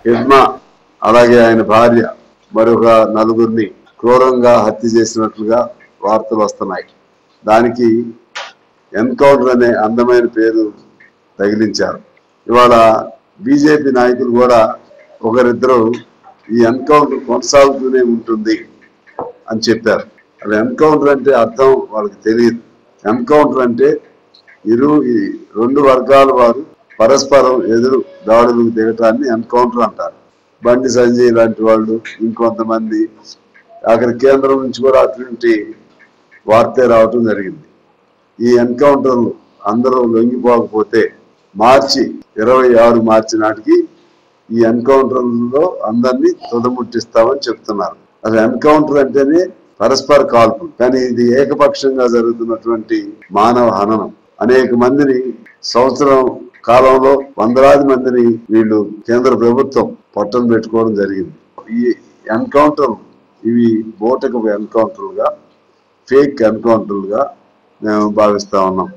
హిడ్మా అలాగే ఆయన భార్య మరొక నలుగురిని క్రూరంగా హత్య చేసినట్లుగా వార్తలు వస్తున్నాయి. దానికి ఎన్కౌంటర్ అనే అందమైన పేరు తగిలించారు. ఇవాళ బీజేపీ నాయకులు కూడా ఒకరిద్దరు ఈ ఎన్కౌంటర్ కొనసాగుతూనే ఉంటుంది అని చెప్పారు. అలా ఎన్కౌంటర్ అంటే అర్థం వాళ్ళకి తెలియదు. ఎన్కౌంటర్ అంటే రెండు వర్గాల వారు పరస్పరం ఎదురు దాడులకు దిగటాన్ని ఎన్కౌంటర్ అంటారు. బండి సంజయ్ లాంటి వాళ్ళు, ఇంకొంతమంది, అక్కడ కేంద్రం నుంచి కూడా అటువంటి వార్తే రావటం జరిగింది. ఈ ఎన్కౌంటర్లు అందరూ లొంగిపోకపోతే మార్చి 26 నాటికి ఈ ఎన్కౌంటర్లో అందరినీ తుదముట్టిస్తామని చెప్తున్నారు. అసలు ఎన్కౌంటర్ అంటేనే పరస్పర కాల్పు, కానీ ఇది ఏకపక్షంగా జరుగుతున్నటువంటి మానవ హననం. అనేక మందిని సంవత్సరం కాలంలో వందలాది మందిని వీళ్ళు కేంద్ర ప్రభుత్వం పొట్టను పెట్టుకోవడం జరిగింది. ఈ ఎన్కౌంటర్ ఇవి బోటకు ఎన్కౌంటర్లుగా, ఫేక్ ఎన్కౌంటర్లుగా మేము భావిస్తా ఉన్నాం.